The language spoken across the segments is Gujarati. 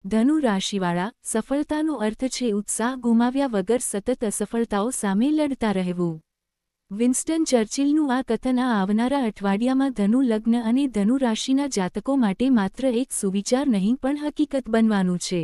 ધનુ રાશિવાળા, સફળતાનો અર્થ છે ઉત્સાહ ગુમાવ્યા વગર સતત અસફળતાઓ સામે લડતા રહેવું. વિન્સ્ટન ચર્ચિલનું આ કથન આ આવનારા અઠવાડિયામાં ધનુ લગ્ન અને ધનુ રાશિના જાતકો માટે માત્ર એક સુવિચાર નહીં પણ હકીકત બનવાનું છે.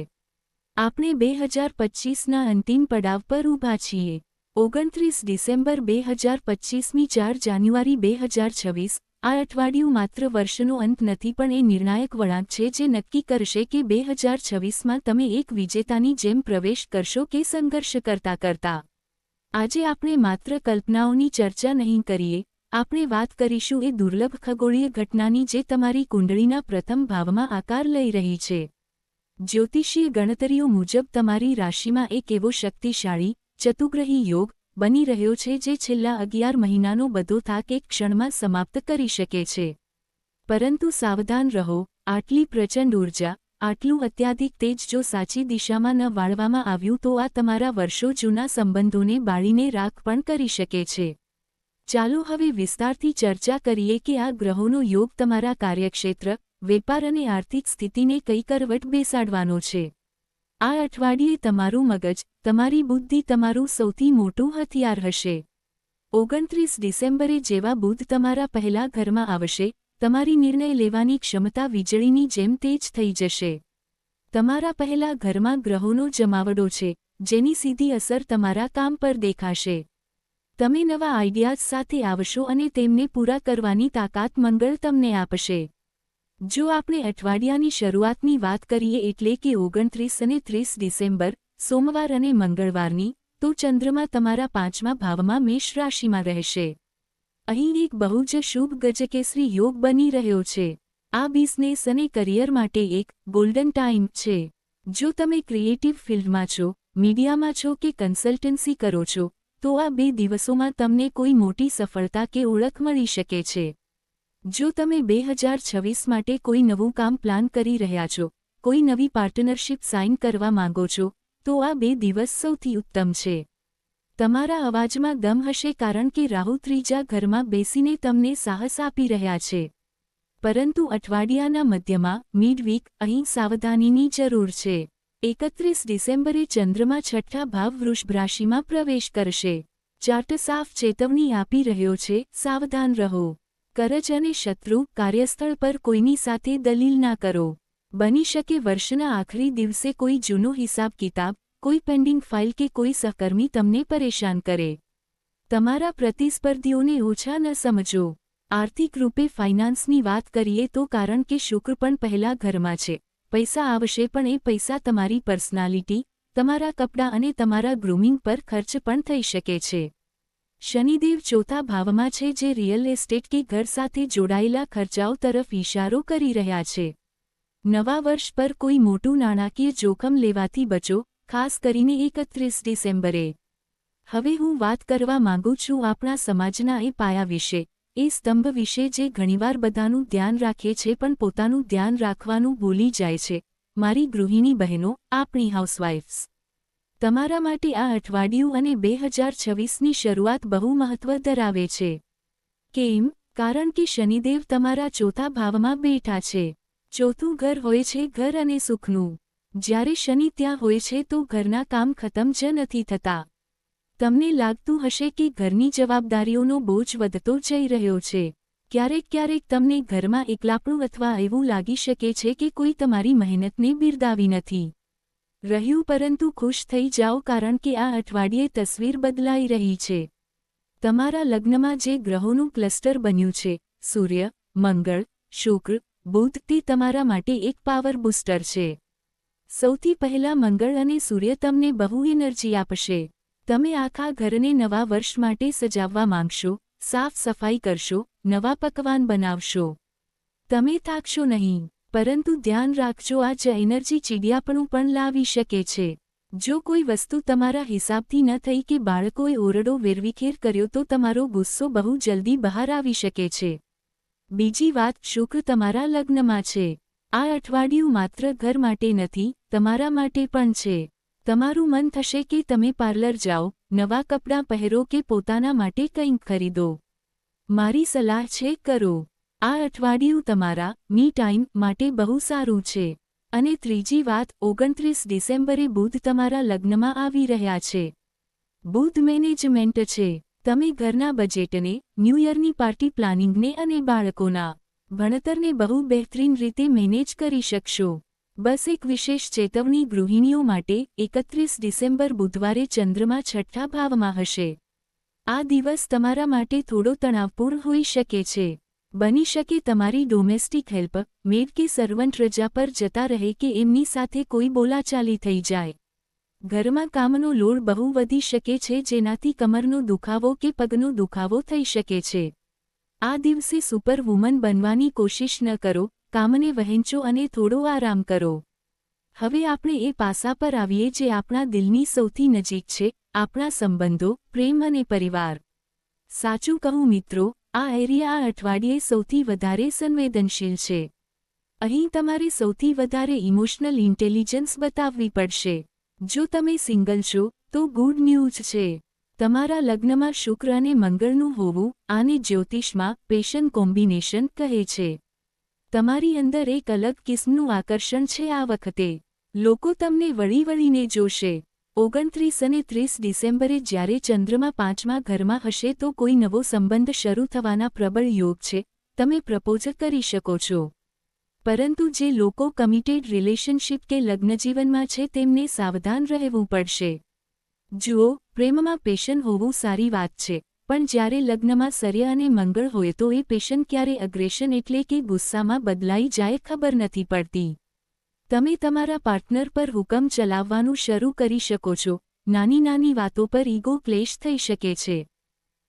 આપણે 2025ના અંતિમ પડાવ પર ઊભા છીએ. 29 ડિસેમ્બર 2025મી 4 જાન્યુઆરી 2026, આ અઠવાડિયું માત્ર વર્ષનો અંત નથી પણ એ નિર્ણાયક વળાંક છે જે નક્કી કરશે કે 2026માં તમે એક વિજેતાની જેમ પ્રવેશ કરશો કે સંઘર્ષ કરતા. આજે આપણે માત્ર કલ્પનાઓની ચર્ચા નહીં કરીએ, આપણે વાત કરીશું એ દુર્લભ ખગોળીય ઘટનાની જે તમારી કુંડળીના પ્રથમ ભાવમાં આકાર લઈ રહી છે. જ્યોતિષીય ગણતરીઓ મુજબ તમારી રાશિમાં એક એવો શક્તિશાળી, ચતુગ્રહી યોગ બની રહ્યો છે જે છેલ્લા 11 મહિનાનો બધો થાક એક ક્ષણમાં સમાપ્ત કરી શકે છે. પરંતુ સાવધાન રહો, આટલી પ્રચંડ ઊર્જા, આટલું અત્યાધિક તેજ જો સાચી દિશામાં ન વાળવામાં આવ્યું તો આ તમારા વર્ષો જૂના સંબંધોને બાળીને રાખ પણ કરી શકે છે. ચાલો હવે વિસ્તારથી ચર્ચા કરીએ કે આ ગ્રહોનો યોગ તમારા કાર્યક્ષેત્ર, વેપાર અને આર્થિક સ્થિતિને કઈ કરવટ બેસાડવાનો છે. આ અઠવાડિયે તમારું મગજ, તમારી બુદ્ધિ તમારું સૌથી મોટું હથિયાર હશે. 29 ડિસેમ્બરે જેવા બુધ તમારા પહેલા ઘરમાં આવશે, તમારી નિર્ણય લેવાની ક્ષમતા વીજળીની જેમ તેજ થઈ જશે. તમારા પહેલા ઘરમાં ગ્રહોનો જમાવડો છે, જેની સીધી અસર તમારા કામ પર દેખાશે. તમે નવા આઈડિયાઝ સાથે આવશો અને તેમને પૂરા કરવાની તાકાત મંગળ તમને આપશે. જો આપણે અઠવાડિયાની શરૂઆતની વાત કરીએ એટલે કે 29 અને 30 ડિસેમ્બર, સોમવાર અને મંગળવારની, તો ચંદ્રમા તમારા 5મા ભાવમાં મેષ રાશિમાં રહેશે. અહીં એક બહુ જ શુભ ગજકેસરી યોગ બની રહ્યો છે. આ બિઝનેસ અને કરિયર માટે એક ગોલ્ડન ટાઈમ છે. જો તમે ક્રિએટિવ ફિલ્ડમાં છો, મીડિયામાં છો કે કન્સલ્ટન્સી કરો છો, તો આ 2 દિવસોમાં તમને કોઈ મોટી સફળતા કે ઓળખ મળી શકે છે. જો તમે 2026 માટે કોઈ નવું કામ પ્લાન કરી રહ્યા છો, કોઈ નવી પાર્ટનરશિપ સાઇન કરવા માંગો છો, તો આ 2 દિવસ સૌથી ઉત્તમ છે. તમારા અવાજમાં દમ હશે કારણ કે રાહુ ત્રીજા ઘરમાં બેસીને તમને સાહસ આપી રહ્યા છે. પરંતુ અઠવાડિયાના મધ્યમાં, મિડવીક, અહીં સાવધાનીની જરૂર છે. 31 ડિસેમ્બરે ચંદ્રમા છઠ્ઠા ભાવ વૃષભ રાશિમાં પ્રવેશ કરશે. ચાર્ટ સાફ ચેતવણી આપી રહ્યો છે, સાવધાન રહો. કરજ અને શત્રુ, કાર્યસ્થળ પર કોઈની સાથે દલીલ ના કરો. બની શકે વર્ષના આખરી દિવસે કોઈ જૂનો હિસાબ કિતાબ, કોઈ પેન્ડિંગ ફાઇલ કે કોઈ સહકર્મી તમને પરેશાન કરે. તમારા પ્રતિસ્પર્ધીઓને ઓછા ન સમજો. આર્થિક રૂપે ફાઇનાન્સની વાત કરીએ તો કારણ કે શુક્ર પણ પહેલા ઘરમાં છે, પૈસા આવશે પણ એ પૈસા તમારી પર્સનાલિટી, તમારા કપડાં અને તમારા ગ્રૂમિંગ પર ખર્ચ પણ થઈ શકે છે. શનિદેવ ચોથા ભાવમાં છે જે રિયલ એસ્ટેટ કે ઘર સાથે જોડાયેલા ખર્ચાઓ તરફ ઇશારો કરી રહ્યા છે. નવા વર્ષ પર કોઈ મોટું નાણાકીય જોખમ લેવાથી બચો, ખાસ કરીને 31 ડિસેમ્બરે. હવે હું વાત કરવા માંગુ છું આપણા સમાજના એ પાયા વિશે, એ સ્તંભ વિશે જે ઘણીવાર બધાનું ધ્યાન રાખે છે પણ પોતાનું ધ્યાન રાખવાનું ભૂલી જાય છે. મારી ગૃહિણી બહેનો, આપણી હાઉસવાઇફ્સ. તમારા માટે આ અઠવાડિયું અને 2026ની શરૂઆત બહુ મહત્વ ધરાવે છે. કેમ? કારણ કે શનિદેવ તમારા ચોથા ભાવમાં બેઠા છે. ચોથું ઘર હોય છે ઘર અને સુખનું. જ્યારે શનિ ત્યાં હોય છે તો ઘરના કામ ખતમ જ નથી થતા. તમને લાગતું હશે કે ઘરની જવાબદારીઓનો બોજ વધતો જઈ રહ્યો છે. ક્યારેક તમને ઘરમાં એકલાપણું અથવા એવું લાગી શકે છે કે કોઈ તમારી મહેનતને બિરદાવી નથી રહ્યું પરંતુ ખુશ થઈ જાઓ કારણ કે આ અઠવાડિયે તસવીર બદલાઈ રહી છે. તમારા લગ્નમાં જે ગ્રહોનું ક્લસ્ટર બન્યું છે, સૂર્ય, મંગળ, શુક્ર, બુધ, તે તમારા માટે એક પાવર બૂસ્ટર છે. સૌથી પહેલા મંગળ અને સૂર્ય તમને બહુ એનર્જી આપશે. તમે આખા ઘરને નવા વર્ષ માટે સજાવવા માંગશો, સાફ સફાઈ કરશો, નવા પકવાન બનાવશો. તમે થાકશો નહીં. પરંતુ ધ્યાન રાખજો આ જ એનર્જી ચીડિયાપણું પણ લાવી શકે છે. જો કોઈ વસ્તુ તમારા હિસાબથી ન થઈ કે બાળકોએ ઓરડો વેરવિખેર કર્યો તો તમારો ગુસ્સો બહુ જલ્દી બહાર આવી શકે છે. બીજી વાત, શુક્ર તમારા લગ્નમાં છે. આ અઠવાડિયું માત્ર ઘર માટે નથી, તમારા માટે પણ છે. તમારું મન થશે કે તમે પાર્લર જાઓ, નવા કપડાં પહેરો કે પોતાના માટે કંઈક ખરીદો. મારી સલાહ છે, કરો. આ અઠવાડિયું તમારા મી ટાઈમ માટે બહુ સારું છે. અને ત્રીજી વાત, 29 ડિસેમ્બરે બુધ તમારા લગ્નમાં આવી રહ્યા છે. બુધ મેનેજમેન્ટ છે. તમે ઘરના બજેટને, ન્યૂ યરની પાર્ટી પ્લાનિંગને અને બાળકોના ભણતરને બહુ બહેતરીન રીતે મેનેજ કરી શકશો. બસ એક વિશેષ ચેતવણી ગૃહિણીઓ માટે, 31 ડિસેમ્બર બુધવારે ચંદ્રમા છઠ્ઠા ભાવમાં હશે. આ દિવસ તમારા માટે થોડો તણાવપૂર્ણ હોઈ શકે છે. બની શકે તમારી ડોમેસ્ટિક હેલ્પ, મેડ કે સર્વન્ટ રજા પર જતા રહે કે એમની સાથે કોઈ બોલાચાલી થઈ જાય. ઘરમાં કામનો લોડ બહુ વધી શકે છે જેનાથી કમરનો દુખાવો કે પગનો દુખાવો થઈ શકે છે. આ દિવસે સુપર વુમન બનવાની કોશિશ ન કરો, કામને વહેંચો અને થોડો આરામ કરો. હવે આપણે એ પાસા પર આવીએ જે આપણા દિલની સૌથી નજીક છે, આપણા સંબંધો, પ્રેમ અને પરિવાર. સાચું કહું મિત્રો, આ એરિયા આ અઠવાડિયે સૌથી વધારે સંવેદનશીલ છે. અહીં તમારે સૌથી વધારે ઇમોશનલ ઇન્ટેલિજન્સ બતાવવી પડશે. જો તમે સિંગલ છો, તો ગુડ ન્યૂઝ છે. તમારા લગ્નમાં શુક્ર અને મંગળનું હોવું, આને જ્યોતિષમાં પેશન કોમ્બિનેશન કહે છે. તમારી અંદર એક અલગ કિસ્મનું આકર્ષણ છે આ વખતે. લોકો તમને વળી વળીને જોશે. 29 અને 30 ડિસેમ્બરે જ્યારે ચંદ્રમા 5મા ઘરમાં હશે તો કોઈ નવો સંબંધ શરૂ થવાના પ્રબળ યોગ છે, તમે પ્રપોઝ કરી શકો છો. પરંતુ જે લોકો કમિટેડ રિલેશનશિપ કે લગ્નજીવનમાં છે તેમને સાવધાન રહેવું પડશે. જુઓ, પ્રેમમાં પેશન હોવું સારી વાત છે, પણ જ્યારે લગ્નમાં સૂર્ય અને મંગળ હોય તો એ પેશન ક્યારે અગ્રેશન એટલે કે ગુસ્સામાં બદલાઈ જાય ખબર નથી પડતી. તમે તમારા પાર્ટનર પર હુકમ ચલાવવાનું શરૂ કરી શકો છો. નાની નાની વાતો પર ઈગો ક્લેશ થઈ શકે છે.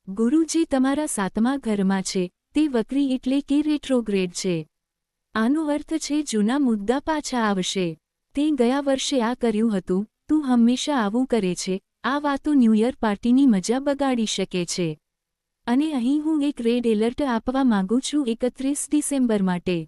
ગુરુ જે તમારા 7મા ઘરમાં છે, તે વક્રી એટલે કે રેટ્રોગ્રેડ છે. આનો અર્થ છે જૂના મુદ્દા પાછા આવશે. તે ગયા વર્ષે આ કર્યું હતું, તું હંમેશા આવું કરે છે, આ વાતો ન્યૂ યર પાર્ટીની મજા બગાડી શકે છે. અને અહીં હું એક રેડ એલર્ટ આપવા માંગુ છું 31 ડિસેમ્બર માટે.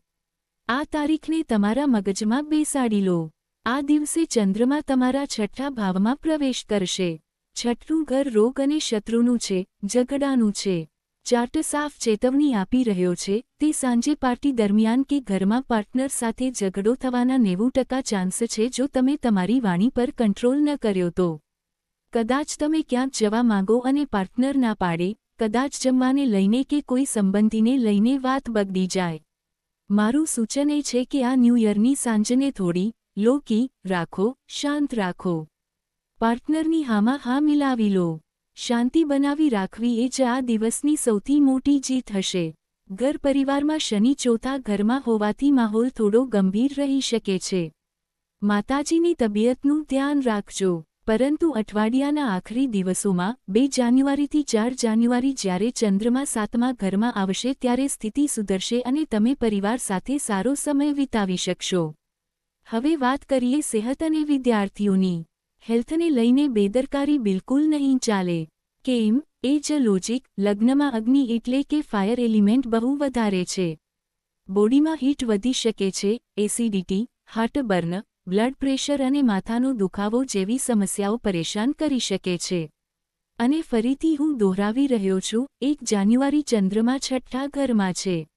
આ તારીખને તમારા મગજમાં બેસાડી લો. આ દિવસે ચંદ્રમા તમારા છઠ્ઠા ભાવમાં પ્રવેશ કરશે. છઠ્ઠું ઘર રોગ અને શત્રુનું છે, ઝઘડાનું છે. ચાર્ટ સાફ ચેતવણી આપી રહ્યો છે, તે સાંજે પાર્ટી દરમિયાન કે ઘરમાં પાર્ટનર સાથે ઝઘડો થવાના 90% ચાન્સ છે જો તમે તમારી વાણી પર કંટ્રોલ ન કર્યો તો. કદાચ તમે ક્યાંક જવા માંગો અને પાર્ટનર ના પાડે, કદાચ જમવાને લઈને કે કોઈ સંબંધીને લઈને વાત બગડી જાય. મારું સૂચન એ છે કે આ ન્યૂ યરની સાંજને થોડી લો-કી રાખો, શાંત રાખો. પાર્ટનરની હામાં હા મિલાવી લો. શાંતિ બનાવી રાખવી એ જ આ દિવસની સૌથી મોટી જીત હશે. ઘર પરિવારમાં શનિ ચોથા ઘરમાં હોવાથી માહોલ થોડો ગંભીર રહી શકે છે. માતાજીની તબિયતનું ધ્યાન રાખજો. પરંતુ અઠવાડિયાના આખરી દિવસોમાં 2 જાન્યુઆરીથી 4 જાન્યુઆરી જ્યારે ચંદ્રમા 7મા ઘરમાં આવશે ત્યારે સ્થિતિ સુધરશે અને તમે પરિવાર સાથે સારો સમય વિતાવી શકશો. હવે વાત કરીએ સેહત અને વિદ્યાર્થીઓની. હેલ્થને લઈને બેદરકારી બિલકુલ નહીં ચાલે. કેમ? એ જ લોજિક, લગ્નમાં અગ્નિ એટલે કે ફાયર એલિમેન્ટ બહુ વધારે છે. બોડીમાં હીટ વધી શકે છે, એસિડિટી, હાર્ટબર્ન, બ્લડ પ્રેશર અને માથાનો દુખાવો જેવી સમસ્યાઓ પરેશાન કરી શકે છે. અને ફરીથી હું દોહરાવી રહ્યો છું, 1 જાન્યુઆરી ચંદ્રમા છઠ્ઠા ઘરમાં છે.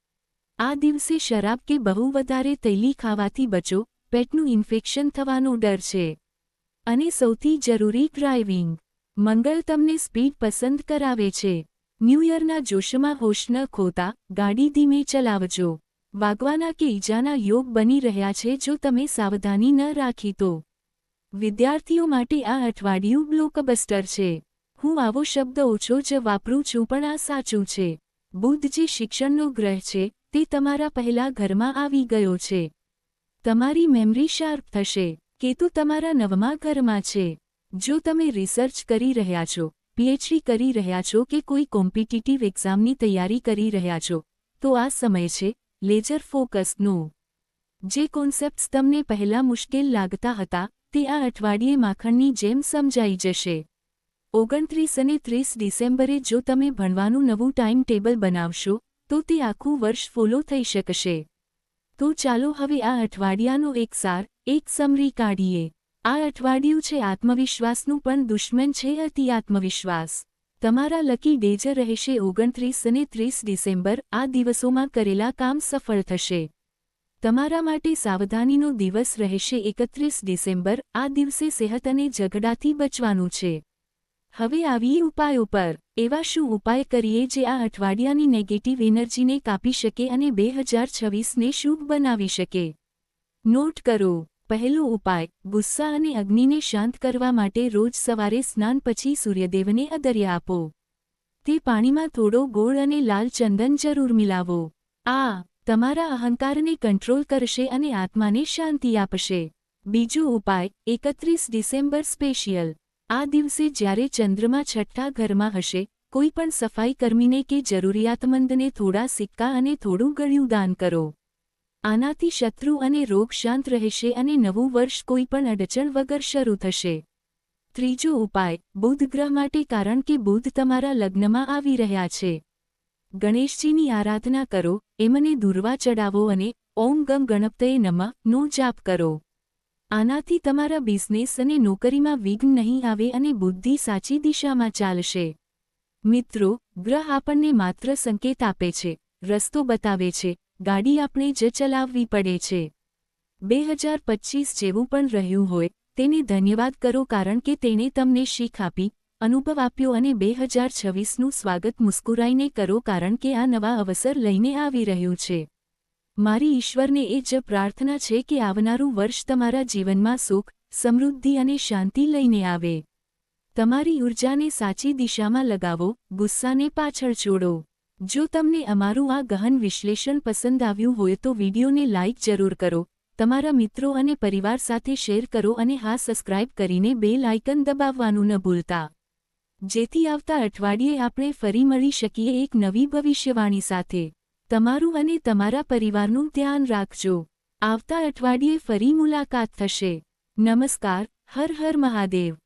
આ દિવસે શરાબ કે બહુ વધારે તૈલી ખાવાથી બચો, પેટનું ઇન્ફેક્શન થવાનો ડર છે. અને સૌથી જરૂરી ડ્રાઇવિંગ. મંગળ તમને સ્પીડ પસંદ કરાવે છે. ન્યૂ યરના જોશમાં હોશ ન ખોતા, ગાડી ધીમે ચલાવજો. વાગવાના કે ઈજાના યોગ બની રહ્યા છે જો તમે સાવધાની ન રાખી તો. વિદ્યાર્થીઓ માટે આ અઠવાડિયું બ્લોકબસ્ટર છે. હું આવો શબ્દ ઓછો જ વાપરું છું પણ આ સાચું છે. બુધ જે શિક્ષણનો ગ્રહ છે, તે તમારા પહેલા ઘરમાં આવી ગયો છે. તમારી મેમરી શાર્પ થશે. કેતુ તમારા 9મા ઘરમાં છે. જો તમે રિસર્ચ કરી રહ્યા છો, પીએચડી કરી રહ્યા છો કે કોઈ કોમ્પિટિટિવ એક્ઝામની તૈયારી કરી રહ્યા છો, તો આ સમય છે લેઝર ફોકસનું. જે કોન્સેપ્ટ્સ તમને પહેલા મુશ્કેલ લાગતા હતા, તે આ અઠવાડિયે માખણની જેમ સમજાઈ જશે. 29 અને 30 ડિસેમ્બરે જો તમે ભણવાનું નવું ટાઈમ ટેબલ બનાવશો, તો તે આખું વર્ષ ફોલો થઈ શકશે. તો ચાલો હવે આ અઠવાડિયાનો એક સમરી કાઢીએ. આ અઠવાડિયું છે આત્મવિશ્વાસનું પણ દુશ્મન છે અતિ આત્મવિશ્વાસ. તમારા લકી ડેજ રહેશે 29 અને 30 ડિસેમ્બર. આ દિવસોમાં કરેલા કામ સફળ થશે. તમારા માટે સાવધાનીનો દિવસ રહેશે 31 ડિસેમ્બર. આ દિવસે સેહત અને ઝઘડાથી બચવાનું છે. હવે આવીએ ઉપાયો પર. એવા શું ઉપાય કરીએ જે આ અઠવાડિયાની નેગેટિવ એનર્જીને કાપી શકે અને 2026ને શુભ બનાવી શકે? નોટ કરો. પહેલો ઉપાય, ગુસ્સા અને અગ્નિને શાંત કરવા માટે રોજ સવારે સ્નાન પછી સૂર્યદેવને અર્ઘ્ય આપો. તે પાણીમાં થોડો ગોળ અને લાલ ચંદન જરૂર મિલાવો. આ તમારા અહંકારને કંટ્રોલ કરશે અને આત્માને શાંતિ આપશે. બીજો ઉપાય, 31 ડિસેમ્બર સ્પેશિયલ. આ દિવસે જ્યારે ચંદ્રમા છઠ્ઠા ઘરમાં હશે, કોઈ પણ સફાઈ કર્મીને કે જરૂરિયાતમંદને થોડા સિક્કા અને થોડું ગળ્યું દાન કરો. આનાથી શત્રુ અને રોગ શાંત રહેશે અને નવું વર્ષ કોઈ પણ અડચણ વગર શરૂ થશે. ત્રીજો ઉપાય, બુધ ગ્રહ માટે, કારણ કે બુધ તમારા લગ્નમાં આવી રહ્યા છે. ગણેશજીની આરાધના કરો, એમને દૂર્વા ચડાવો અને ઓમ ગમ ગણપતયે નમઃ નો જાપ કરો. આનાથી તમારા બિઝનેસ અને નોકરીમાં વિઘ્ન નહીં આવે અને બુદ્ધિ સાચી દિશામાં ચાલશે. મિત્રો, ગ્રહ આપણને માત્ર સંકેત આપે છે, રસ્તો બતાવે છે, ગાડી આપણે જ ચલાવવી પડે છે. 2025 જેવું પણ રહ્યું હોય, તેને ધન્યવાદ કરો કારણ કે તેણે તમને શીખ આપી, અનુભવ આપ્યો અને 2026નું સ્વાગત મુસ્કુરાઈને કરો કારણ કે આ નવા અવસર લઈને આવી રહ્યું છે. મારી ઈશ્વરને એ જ પ્રાર્થના છે કે આવનારું વર્ષ તમારા જીવનમાં સુખ, સમૃદ્ધિ અને શાંતિ લઈને આવે. તમારી ઊર્જાને સાચી દિશામાં લગાવો, ગુસ્સાને પાછળ છોડો. જો તમને અમારું આ ગહન વિશ્લેષણ પસંદ આવ્યું હોય તો વિડીયોને લાઇક જરૂર કરો, તમારા મિત્રો અને પરિવાર સાથે શેર કરો અને હા, સબસ્ક્રાઇબ કરીને બેલ આઇકન દબાવવાનું ન ભૂલતા. જેથી આવતા અઠવાડિયે આપણે ફરી મળી શકીએ એક નવી ભવિષ્યવાણી સાથે. તમારું અને તમારા પરિવારનું ધ્યાન રાખજો. આવતા અઠવાડિયે ફરી મુલાકાત થશે. નમસ્કાર. હર હર મહાદેવ.